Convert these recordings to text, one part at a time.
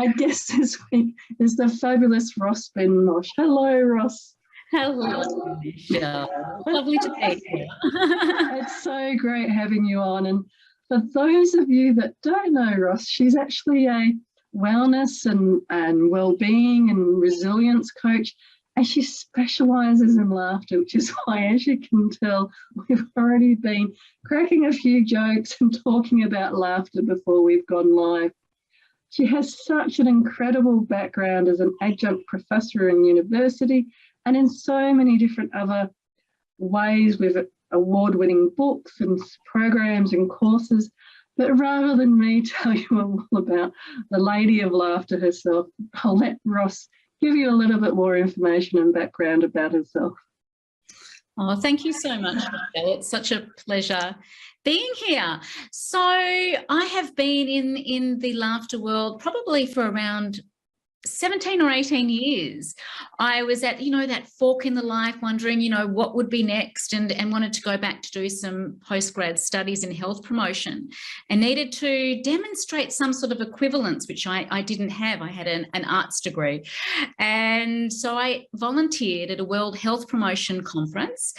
my guest this week is the fabulous Ross Ben-Moshe. Hello, Ross. Hello, Michele. Lovely to be here. It's so great having you on. And for those of you that don't know Ross, she's actually a wellness and well-being and resilience coach, and she specialises in laughter, which is why, as you can tell, we've already been cracking a few jokes and talking about laughter before we've gone live. She has such an incredible background as an adjunct professor in university and in so many different other ways with award-winning books and programs and courses. But rather than me tell you all about the Lady of Laughter herself, I'll let Ross give you a little bit more information and background about herself. Oh, thank you so much, Michele. It's such a pleasure being here. So I have been in the laughter world probably for around 17 or 18 years. I was at, that fork in the life, wondering, what would be next, and wanted to go back to do some postgrad studies in health promotion, and needed to demonstrate some sort of equivalence, which I didn't have. I had an arts degree. And so I volunteered at a World Health Promotion conference.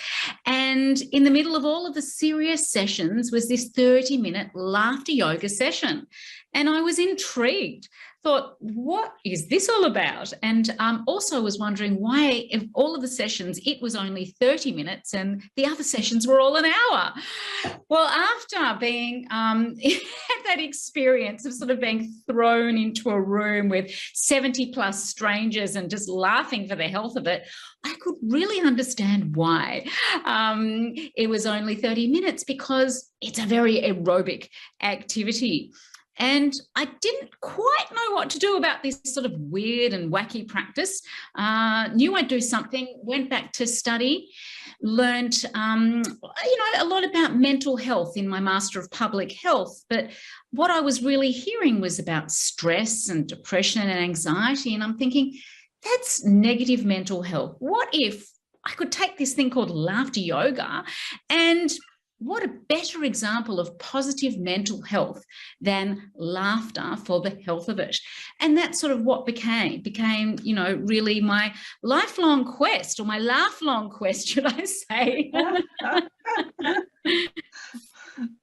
And in the middle of all of the serious sessions was this 30-minute laughter yoga session. And I was intrigued. Thought, what is this all about? And also was wondering why, if all of the sessions, it was only 30 minutes and the other sessions were all an hour. Well, after being had that experience of sort of being thrown into a room with 70 plus strangers and just laughing for the health of it, I could really understand why it was only 30 minutes, because it's a very aerobic activity. And I didn't quite know what to do about this sort of weird and wacky practice. Knew I'd do something, went back to study, learned, a lot about mental health in my Master of Public Health. But what I was really hearing was about stress and depression and anxiety. And I'm thinking, that's negative mental health. What if I could take this thing called laughter yoga, and what a better example of positive mental health than laughter for the health of it? And that's sort of what became, really my lifelong quest, or my laugh-long quest, should I say.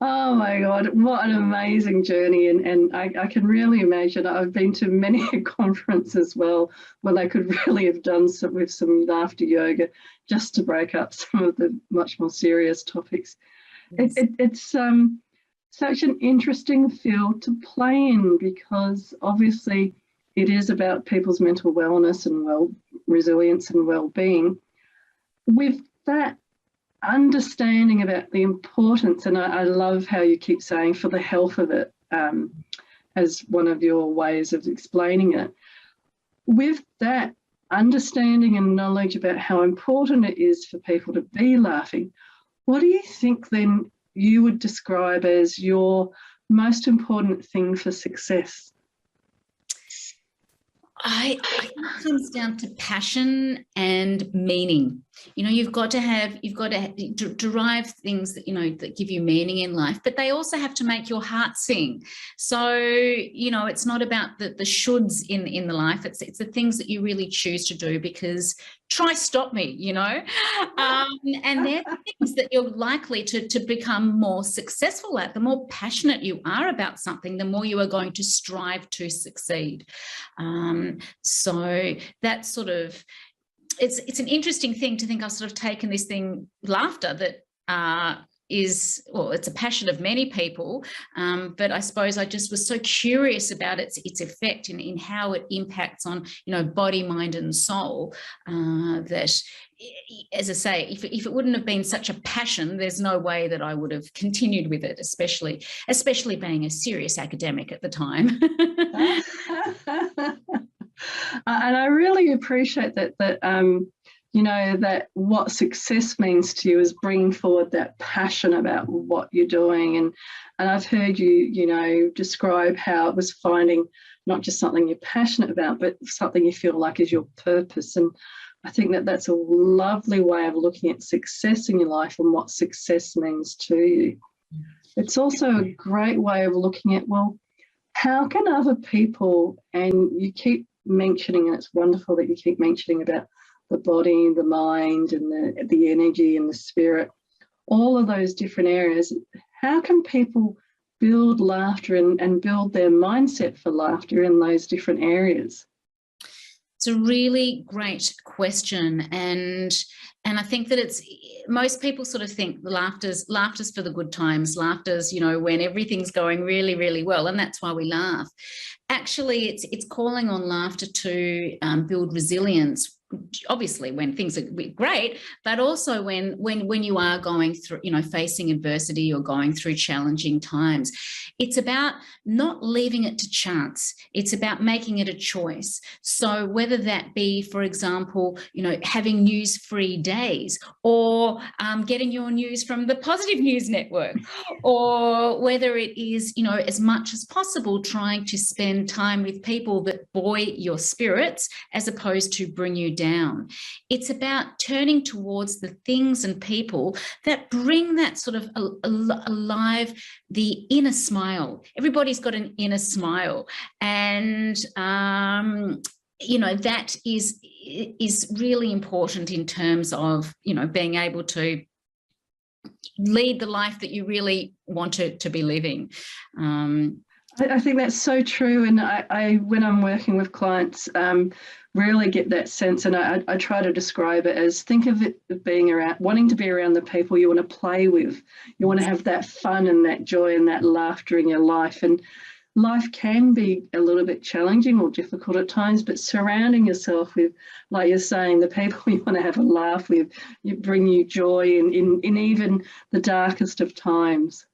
Oh my God, what an amazing journey. And I can really imagine. I've been to many a conference as well where they could really have done with some laughter yoga just to break up some of the much more serious topics. Yes. It's such an interesting field to play in, because obviously it is about people's mental wellness and resilience and well-being. With that understanding about the importance, and I love how you keep saying for the health of it, as one of your ways of explaining it. With that understanding and knowledge about how important it is for people to be laughing, what do you think then you would describe as your most important thing for success? I think it comes down to passion and meaning. You've got to derive things that, that give you meaning in life, but they also have to make your heart sing. So, it's not about the shoulds in the life. It's the things that you really choose to do, because try stop me, and they're the things that you're likely to become more successful at. The more passionate you are about something, the more you are going to strive to succeed. So that's sort of, it's an interesting thing to think I've sort of taken this thing, laughter, that it's a passion of many people, but I suppose I just was so curious about its effect in how it impacts on, body, mind and soul, that, as I say, if it wouldn't have been such a passion, there's no way that I would have continued with it, especially being a serious academic at the time. And I really appreciate that that what success means to you is bringing forward that passion about what you're doing. And I've heard you, describe how it was finding not just something you're passionate about, but something you feel like is your purpose. And I think that that's a lovely way of looking at success in your life and what success means to you. It's also a great way of looking at, well, how can other people, and you keep mentioning, and it's wonderful that you keep mentioning about the body, the mind, and the energy and the spirit, all of those different areas, how can people build laughter and build their mindset for laughter in those different areas? It's a really great question, and I think that it's, most people sort of think laughter's for the good times, laughter's, you know, when everything's going really, really well, and that's why we laugh. Actually, it's calling on laughter to build resilience. Obviously when things are great, but also when you are going through, you know, facing adversity or going through challenging times. It's about not leaving it to chance. It's about making it a choice. So whether that be, for example, you know, having news-free days, or getting your news from the Positive News Network, or whether it is, you know, as much as possible trying to spend time with people that buoy your spirits as opposed to bring you down. It's about turning towards the things and people that bring that sort of alive, the inner smile. Everybody's got an inner smile, and you know, that is really important in terms of, you know, being able to lead the life that you really want to be living. I think that's so true, and I when I'm working with clients, really get that sense, and I try to describe it as, think of it as being around, wanting to be around the people you want to play with. You want to have that fun and that joy and that laughter in your life, and life can be a little bit challenging or difficult at times, but surrounding yourself with, like you're saying, the people you want to have a laugh with, you bring you joy in even the darkest of times.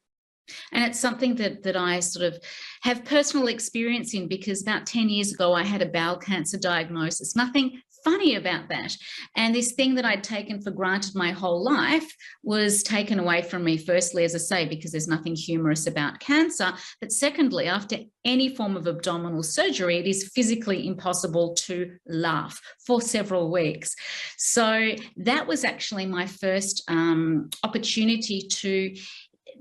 And it's something that I sort of have personal experience in, because about 10 years ago, I had a bowel cancer diagnosis. Nothing funny about that. And this thing that I'd taken for granted my whole life was taken away from me, firstly, as I say, because there's nothing humorous about cancer. But secondly, after any form of abdominal surgery, it is physically impossible to laugh for several weeks. So that was actually my first opportunity to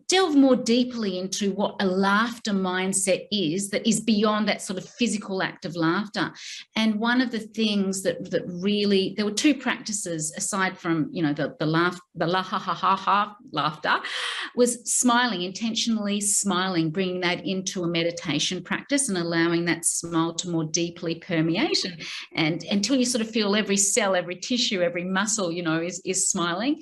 delve more deeply into what a laughter mindset is, that is beyond that sort of physical act of laughter. And one of the things that really, there were two practices aside from, you know, the la ha ha ha ha laughter, was smiling, intentionally smiling, bringing that into a meditation practice and allowing that smile to more deeply permeate, and until you sort of feel every cell, every tissue, every muscle, you know, is smiling.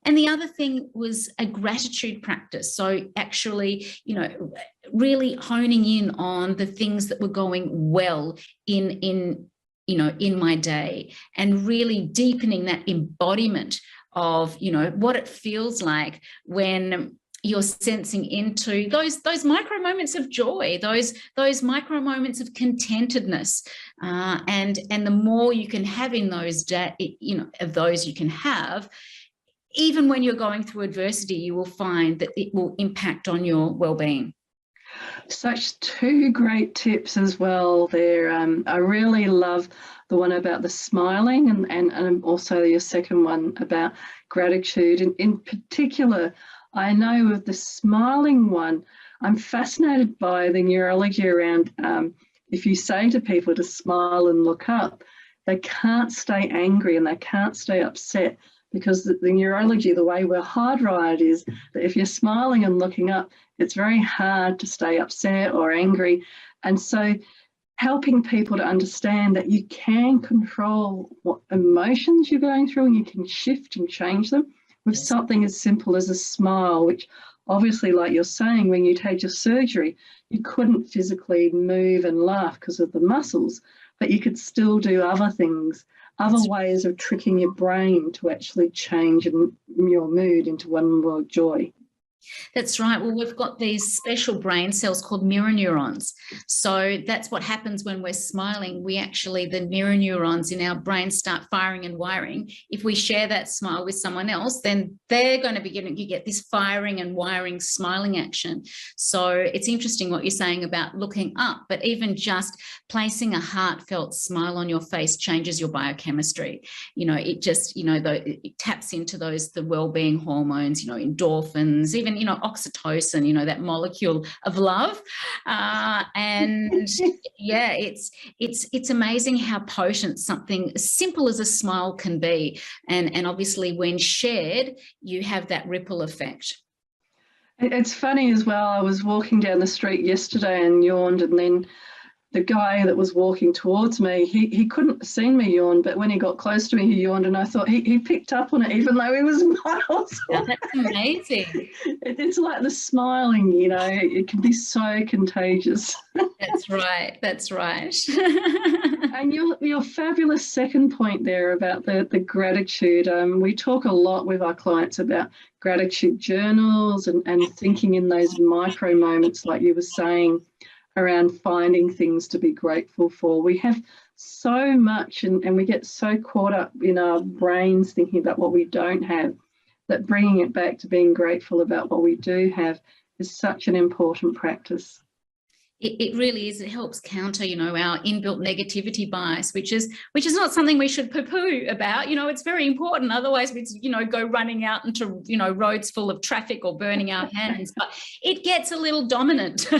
And the other thing was a gratitude practice. So actually, you know, really honing in on the things that were going well in my day, and really deepening that embodiment of, you know, what it feels like when you're sensing into those micro moments of joy, those micro moments of contentedness, and the more you can have in those of those you can have. Even when you're going through adversity, you will find that it will impact on your well-being. Such two great tips as well there. I really love the one about the smiling, and also your second one about gratitude. And in particular, I know with the smiling one, I'm fascinated by the neurology around, if you say to people to smile and look up, they can't stay angry and they can't stay upset, because the neurology, the way we're hardwired, is that if you're smiling and looking up, it's very hard to stay upset or angry. And so helping people to understand that you can control what emotions you're going through, and you can shift and change them with something as simple as a smile, which obviously, like you're saying, when you had your surgery, you couldn't physically move and laugh because of the muscles, but you could still do other things, other ways of tricking your brain to actually change your mood into one more joy. That's right. Well, we've got these special brain cells called mirror neurons. So that's what happens when we're smiling. The mirror neurons in our brain start firing and wiring. If we share that smile with someone else, then they're going to be you get this firing and wiring smiling action. So it's interesting what you're saying about looking up, but even just placing a heartfelt smile on your face changes your biochemistry. You know, it just, you know, it taps into the well-being hormones, you know, endorphins, even and, oxytocin, that molecule of love. And yeah, it's amazing how potent something as simple as a smile can be. And obviously when shared, you have that ripple effect. It's funny as well. I was walking down the street yesterday and yawned, and then the guy that was walking towards me, he couldn't have seen me yawn, but when he got close to me, he yawned, and I thought he picked up on it, even though he was miles away. That's amazing. It's like the smiling, it can be so contagious. That's right. That's right. And your fabulous second point there about the gratitude. We talk a lot with our clients about gratitude journals and thinking in those micro moments, like you were saying, around finding things to be grateful for. We have so much and we get so caught up in our brains thinking about what we don't have, that bringing it back to being grateful about what we do have is such an important practice. It really is. It helps counter, our inbuilt negativity bias, which is not something we should poo-poo about. It's very important. Otherwise, we, go running out into, roads full of traffic or burning our hands. But it gets a little dominant.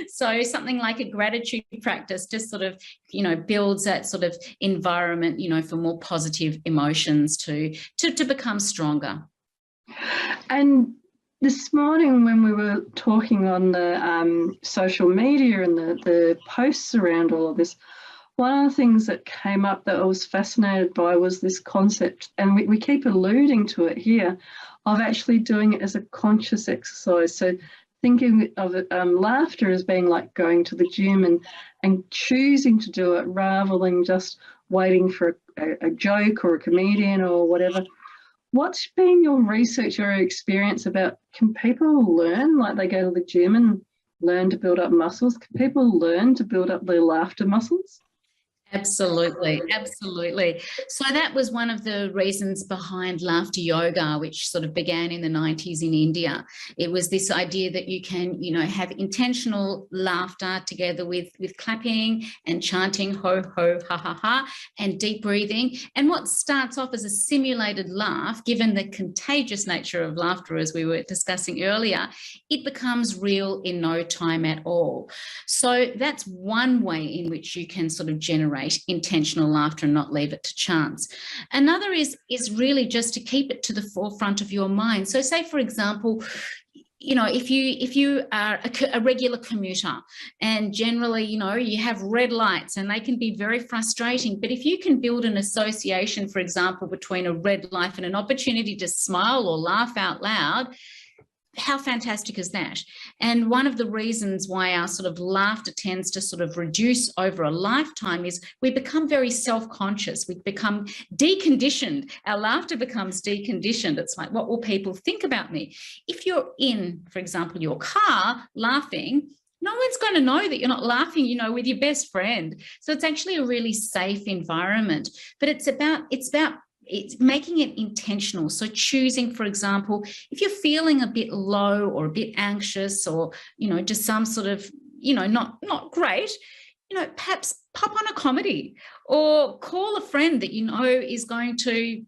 So something like a gratitude practice just sort of, builds that sort of environment, for more positive emotions to become stronger. And this morning when we were talking on the social media and the posts around all of this, one of the things that came up that I was fascinated by was this concept, and we keep alluding to it here, of actually doing it as a conscious exercise. So thinking of it, laughter as being like going to the gym and choosing to do it rather than just waiting for a joke or a comedian or whatever. What's been your research or experience about, can people learn, like they go to the gym and learn to build up muscles? Can people learn to build up their laughter muscles? Absolutely, absolutely. So that was one of the reasons behind laughter yoga, which sort of began in the 90s in India. It was this idea that you can, have intentional laughter together with clapping and chanting ho, ho, ha, ha, ha, and deep breathing. And what starts off as a simulated laugh, given the contagious nature of laughter, as we were discussing earlier, it becomes real in no time at all. So that's one way in which you can sort of generate intentional laughter and not leave it to chance. Another is really just to keep it to the forefront of your mind. So say, for example, if you are a regular commuter and generally, you have red lights and they can be very frustrating, but if you can build an association, for example, between a red light and an opportunity to smile or laugh out loud, how fantastic is that? And one of the reasons why our sort of laughter tends to sort of reduce over a lifetime is we become very self-conscious. We become deconditioned. Our laughter becomes deconditioned. It's like, what will people think about me? If you're in, for example, your car laughing, no one's going to know that you're not laughing, with your best friend. So it's actually a really safe environment. But it's about making it intentional. So choosing, for example, if you're feeling a bit low or a bit anxious or, just some sort of, not great, perhaps pop on a comedy or call a friend that is going to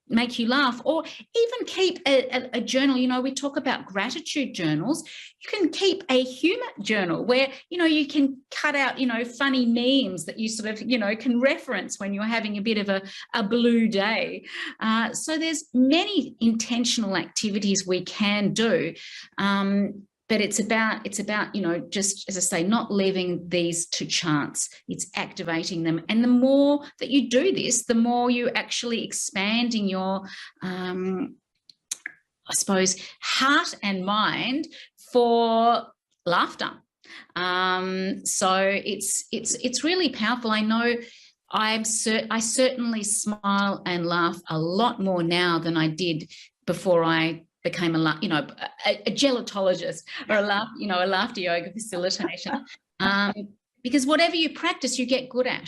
make you laugh, or even keep a journal. We talk about gratitude journals. You can keep a humor journal where, you can cut out, funny memes that you sort of, can reference when you're having a bit of a blue day. So there's many intentional activities we can do. But it's about, just as I say, not leaving these to chance. It's activating them. And the more that you do this, the more you actually expanding your, I suppose, heart and mind for laughter. So it's really powerful. I know I certainly smile and laugh a lot more now than I did before I became a gelotologist or a laughter yoga facilitator, because whatever you practice, you get good at.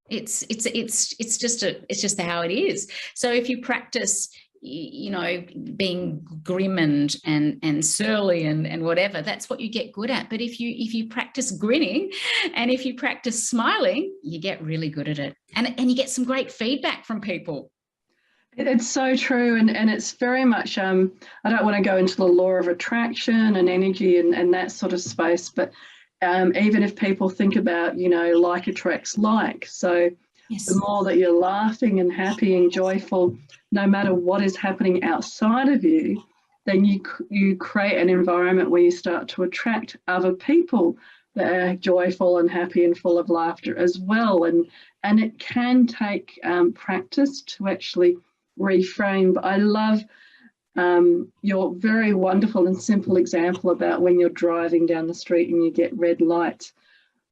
It's just how it is. So if you practice, being grim and surly and whatever, that's what you get good at. But if you practice grinning and if you practice smiling, you get really good at it, and you get some great feedback from people. It's so true, and it's very much. I don't want to go into the law of attraction and energy and that sort of space, but even if people think about, like attracts like, so the Yes. more that you're laughing and happy and joyful, no matter what is happening outside of you, then you create an environment where you start to attract other people that are joyful and happy and full of laughter as well. And it can take practice to actually reframe. But I love your very wonderful and simple example about when you're driving down the street and you get red lights.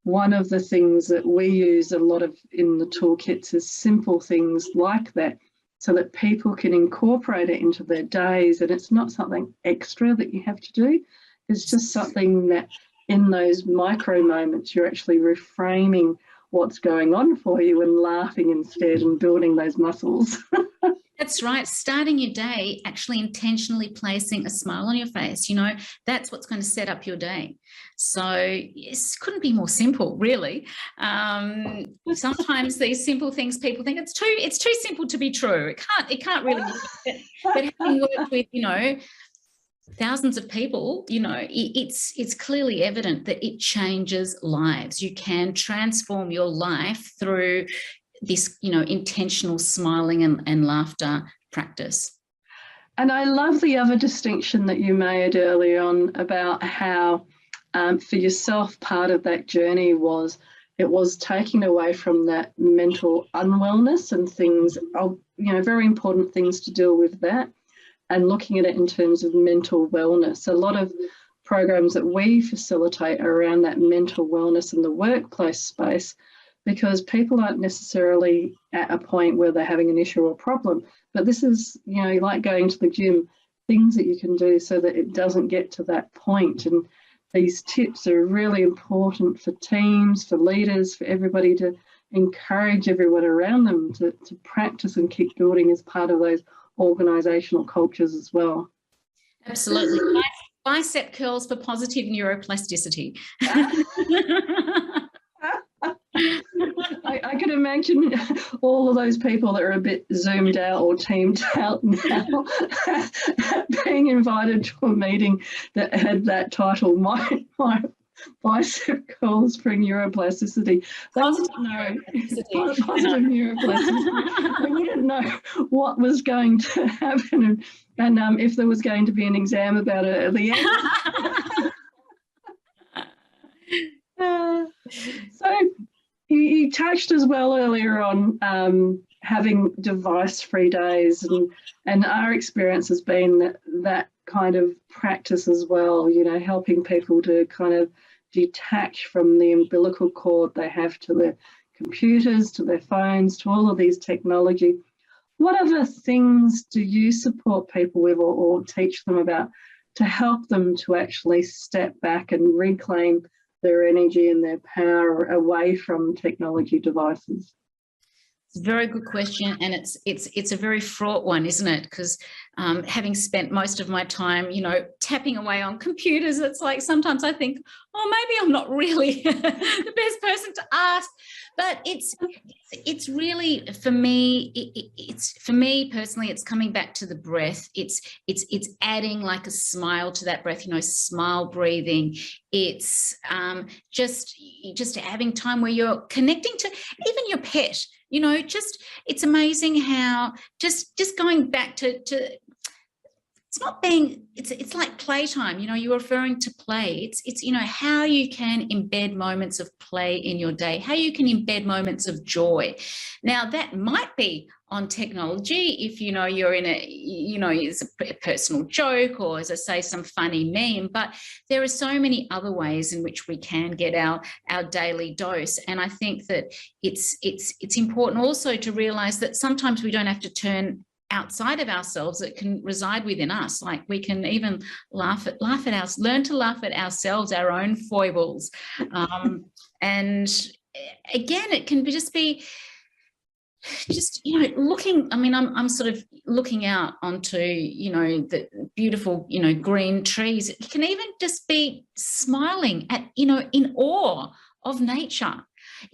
One of the things that we use a lot of in the toolkits is simple things like that, so that people can incorporate it into their days. And it's not something extra that you have to do. It's just something that in those micro moments, you're actually reframing what's going on for you and laughing instead and building those muscles. That's right. Starting your day, actually intentionally placing a smile on your face, that's what's going to set up your day. So yes, couldn't be more simple, really. Sometimes these simple things, people think it's too simple to be true. It can't really be. But having worked with, thousands of people, it's clearly evident that it changes lives. You can transform your life through this, intentional smiling and laughter practice. And I love the other distinction that you made earlier on about how for yourself, part of that journey was taking away from that mental unwellness and things, very important things to deal with that, and looking at it in terms of mental wellness. A lot of programs that we facilitate are around that mental wellness in the workplace space, because people aren't necessarily at a point where they're having an issue or problem. But this is, like going to the gym, things that you can do so that it doesn't get to that point. And these tips are really important for teams, for leaders, for everybody, to encourage everyone around them to practice and keep building as part of those organisational cultures as well. Absolutely. Bicep curls for positive neuroplasticity. I can imagine all of those people that are a bit zoomed out or teamed out now being invited to a meeting that had that title, my bicep curls for neuroplasticity. Positive neuroplasticity. Positive neuroplasticity. They wouldn't know what was going to happen and if there was going to be an exam about it at the end. So you touched as well earlier on having device-free days, and our experience has been that kind of practice as well, helping people to kind of detach from the umbilical cord they have to their computers, to their phones, to all of these technology. What other things do you support people with or teach them about to help them to actually step back and reclaim their energy and their power away from technology devices? It's a very good question, and it's a very fraught one, isn't it? Because having spent most of my time, tapping away on computers, it's like sometimes I think, oh, maybe I'm not really the best person to ask. But it's really, for me, it's for me personally, it's coming back to the breath. It's adding like a smile to that breath, smile breathing. It's just having time where you're connecting to even your pet. It's amazing how just going back to it's not being, it's like playtime, you're referring to play. It's how you can embed moments of play in your day, how you can embed moments of joy. Now that might be on technology if you're in it's a personal joke, or as I say, some funny meme, but there are so many other ways in which we can get our daily dose. And I think that it's important also to realize that sometimes we don't have to turn outside of ourselves. It can reside within us. Like we can even learn to laugh at ourselves, our own foibles. And again, it can be looking, I'm sort of looking out onto, the beautiful, green trees. It can even just be smiling at, in awe of nature.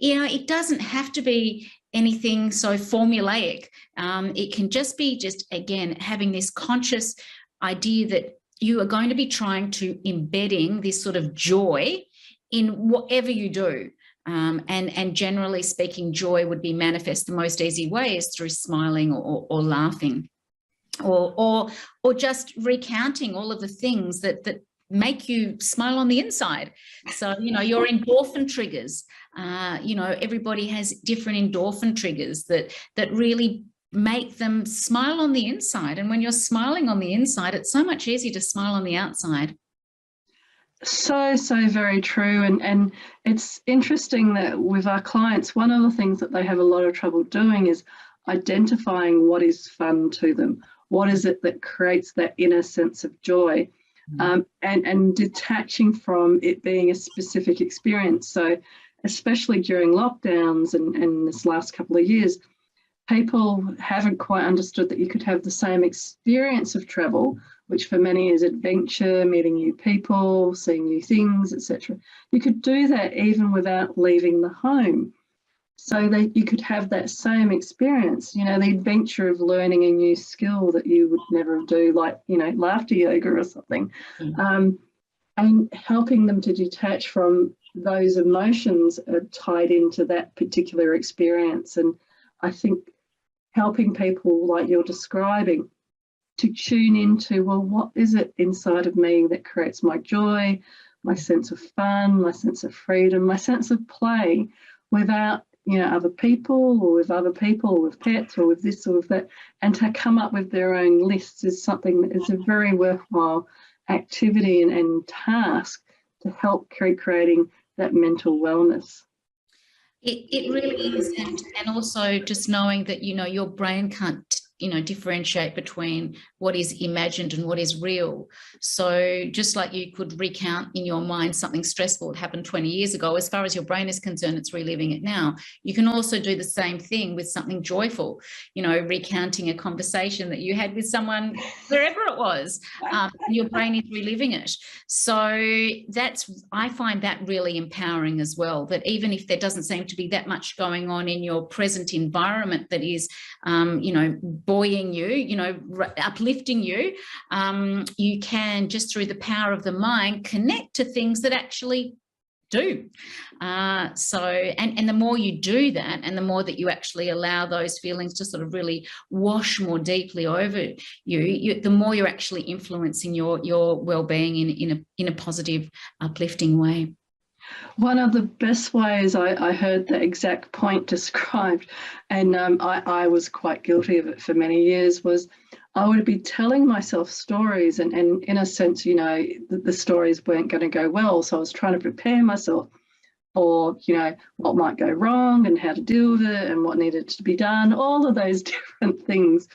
It doesn't have to be anything so formulaic. It can just be again, having this conscious idea that you are going to be trying to embedding this sort of joy in whatever you do. And generally speaking, joy would be manifest the most easy way is through smiling or laughing, or just recounting all of the things that make you smile on the inside. So, your endorphin triggers, everybody has different endorphin triggers that really make them smile on the inside. And when you're smiling on the inside, it's so much easier to smile on the outside. So very true. And it's interesting that with our clients, one of the things that they have a lot of trouble doing is identifying what is fun to them. What is it that creates that inner sense of joy? And detaching from it being a specific experience. So especially during lockdowns and this last couple of years, people haven't quite understood that you could have the same experience of travel, which for many is adventure, meeting new people, seeing new things, etc. You could do that even without leaving the home. So that you could have that same experience, the adventure of learning a new skill that you would never do, like, laughter yoga or something, and helping them to detach from those emotions are tied into that particular experience. And I think helping people like you're describing to tune into, well, what is it inside of me that creates my joy, my sense of fun, my sense of freedom, my sense of play, without other people or with pets or with this or with that, and to come up with their own lists is something that is a very worthwhile activity and task to help creating that mental wellness. It really is. And also just knowing that, your brain can't, differentiate between what is imagined and what is real. So just like you could recount in your mind something stressful that happened 20 years ago, as far as your brain is concerned, it's reliving it now. You can also do the same thing with something joyful, recounting a conversation that you had with someone, wherever it was, your brain is reliving it. So I find that really empowering as well, that even if there doesn't seem to be that much going on in your present environment that is, buoying you, uplifting you, you can, just through the power of the mind, connect to things that actually do. And the more you do that, and the more that you actually allow those feelings to sort of really wash more deeply over you, the more you're actually influencing your well-being in a positive, uplifting way. One of the best ways I heard the exact point described, and I was quite guilty of it for many years, was I would be telling myself stories, and in a sense, the stories weren't going to go well. So I was trying to prepare myself for, what might go wrong and how to deal with it and what needed to be done, all of those different things.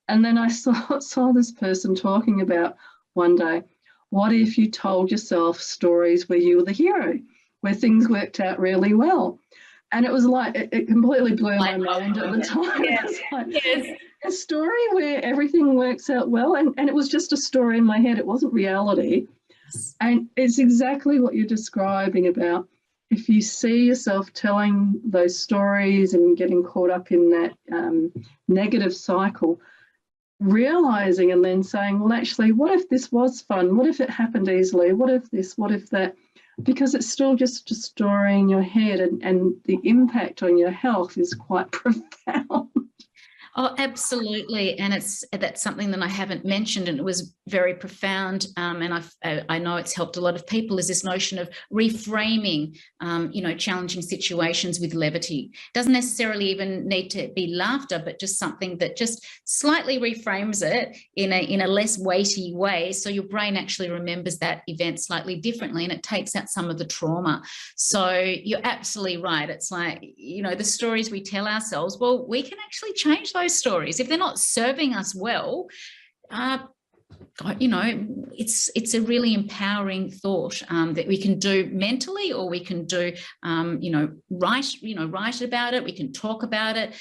And then I saw this person talking about one day, what if you told yourself stories where you were the hero, where things worked out really well? And it was like, it completely blew my mind at the time. Yes. Like, a story where everything works out well. And it was just a story in my head. It wasn't reality. And it's exactly what you're describing about. If you see yourself telling those stories and getting caught up in that negative cycle, realizing and then saying, well, actually, what if this was fun? What if it happened easily? What if this? What if that? Because it's still just a story in your head, and the impact on your health is quite profound. Oh, absolutely. And that's something that I haven't mentioned, and it was very profound. And I know it's helped a lot of people, is this notion of reframing, challenging situations with levity. Doesn't necessarily even need to be laughter, but just something that just slightly reframes it in a less weighty way. So your brain actually remembers that event slightly differently, and it takes out some of the trauma. So you're absolutely right. It's like, the stories we tell ourselves, well, we can actually change those stories. If they're not serving us well, it's a really empowering thought that we can do mentally, or we can do, write about it. We can talk about it.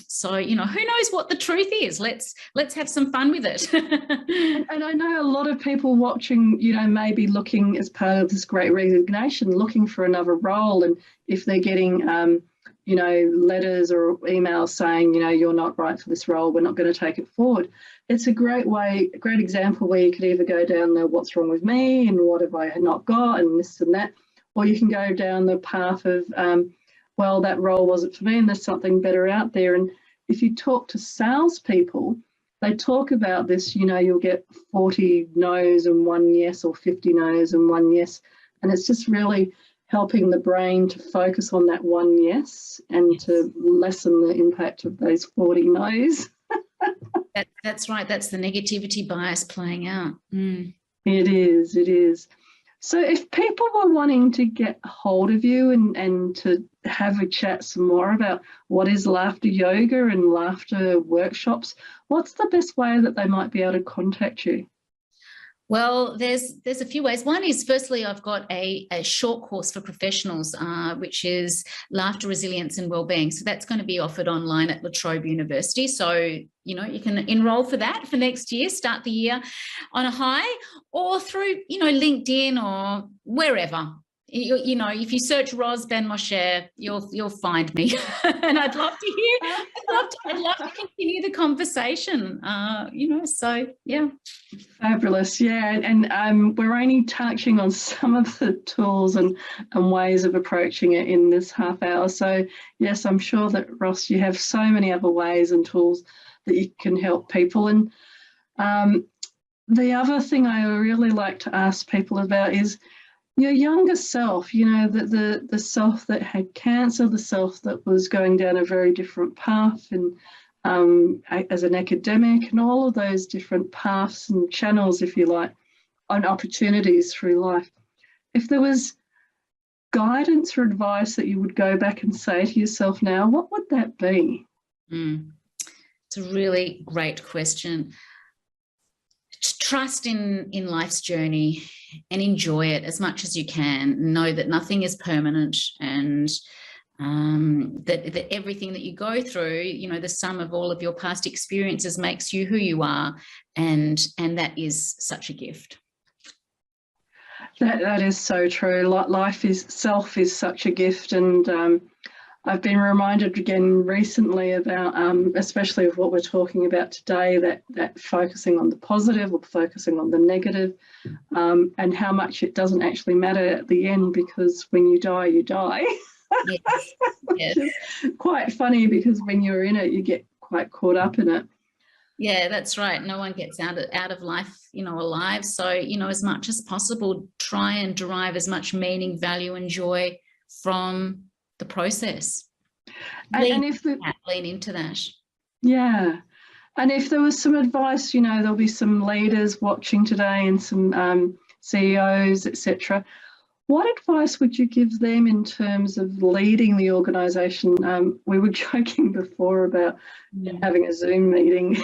So, who knows what the truth is? Let's have some fun with it. And I know a lot of people watching, maybe looking as part of this great resignation, looking for another role. And if they're getting, letters or emails saying, you're not right for this role, we're not going to take it forward. It's a great example where you could either go down the what's wrong with me and what have I not got and this and that, or you can go down the path of, well, that role wasn't for me and there's something better out there. And if you talk to salespeople, they talk about this, you'll get 40 no's and 1 yes, or 50 no's and 1 yes. And it's just really helping the brain to focus on that 1 yes and to lessen the impact of those 40 no's. That's right. That's the negativity bias playing out. Mm. It is. So if people were wanting to get hold of you and to have a chat some more about what is laughter yoga and laughter workshops, what's the best way that they might be able to contact you? Well, there's a few ways. One is, firstly, I've got a short course for professionals, which is Laughter, Resilience and Wellbeing. So that's going to be offered online at La Trobe University. So, you can enroll for that for next year, start the year on a high, or through, LinkedIn or wherever. If you search Ros Ben-Moshe, you'll find me, and I'd love to hear. I'd love to continue the conversation. So yeah. Fabulous, yeah, and we're only touching on some of the tools and ways of approaching it in this half hour. So yes, I'm sure that Ross, you have so many other ways and tools that you can help people. And the other thing I really like to ask people about is your younger self, the self that had cancer, the self that was going down a very different path and as an academic, and all of those different paths and channels, if you like, on opportunities through life. If there was guidance or advice that you would go back and say to yourself now, what would that be? It's a really great question. Trust in life's journey and enjoy it as much as you can. Know that nothing is permanent, and that everything that you go through, the sum of all of your past experiences makes you who you are, and that is such a gift. That is so true. Life itself is such a gift, and I've been reminded again recently about, especially of what we're talking about today, that focusing on the positive or focusing on the negative, and how much it doesn't actually matter at the end, because when you die, you die. Yes. Yes. Which is quite funny, because when you're in it, you get quite caught up in it. Yeah, that's right. No one gets out of life, alive. So, as much as possible, try and derive as much meaning, value, and joy from the process. Lean into that. Yeah. And if there was some advice, there'll be some leaders watching today and some CEOs, etc. What advice would you give them in terms of leading the organisation? We were joking before about having a Zoom meeting,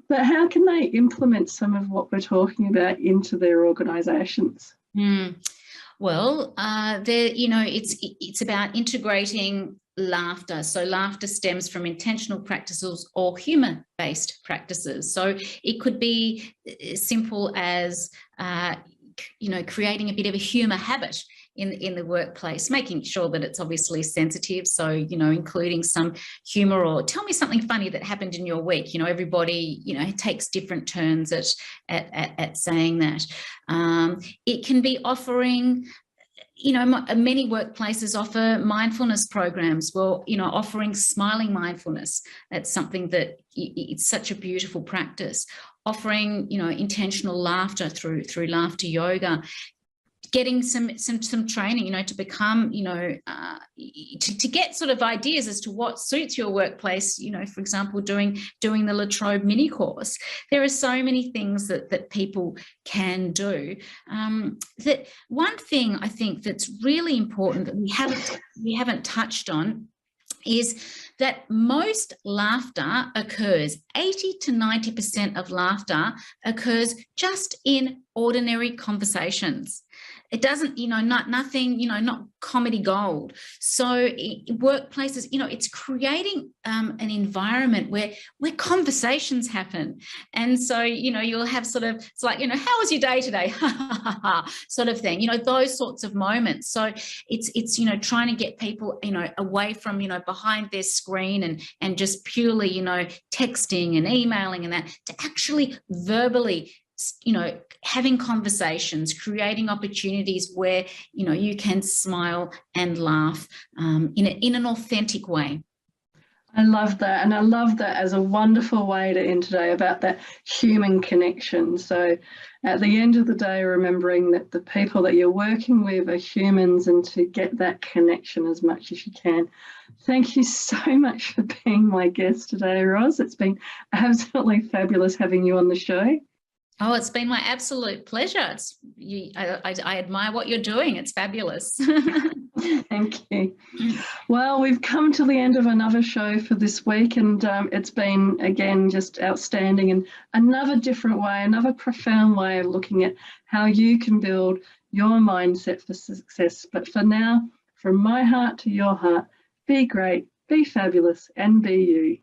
but how can they implement some of what we're talking about into their organisations? Well, it's about integrating laughter. So laughter stems from intentional practices or humour-based practices. So it could be as simple as creating a bit of a humour habit in the workplace, making sure that it's obviously sensitive. So, including some humour, or tell me something funny that happened in your week. Everybody, takes different turns at saying that. It can be offering, many workplaces offer mindfulness programs. Well, offering smiling mindfulness. That's something that it's such a beautiful practice. Offering, intentional laughter through laughter yoga. Getting some training, to become, to get sort of ideas as to what suits your workplace. For example, doing the La Trobe mini course. There are so many things that people can do. That one thing I think that's really important that we haven't touched on is that most laughter occurs, 80 to 90% of laughter occurs just in ordinary conversations. It doesn't, nothing, not comedy gold. So workplaces, it's creating an environment where conversations happen. And so, you'll have sort of, it's like, how was your day today? Sort of thing, those sorts of moments. So it's trying to get people, away from, behind their screen and just purely, texting and emailing and that, to actually verbally, having conversations, creating opportunities where, you can smile and laugh in an authentic way. I love that. And I love that as a wonderful way to end today, about that human connection. So at the end of the day, remembering that the people that you're working with are humans, and to get that connection as much as you can. Thank you so much for being my guest today, Roz. It's been absolutely fabulous having you on the show. Oh, it's been my absolute pleasure. I admire what you're doing. It's fabulous. Thank you. Well, we've come to the end of another show for this week, and it's been, again, just outstanding, and another different way, another profound way of looking at how you can build your mindset for success. But for now, from my heart to your heart, be great, be fabulous, and be you.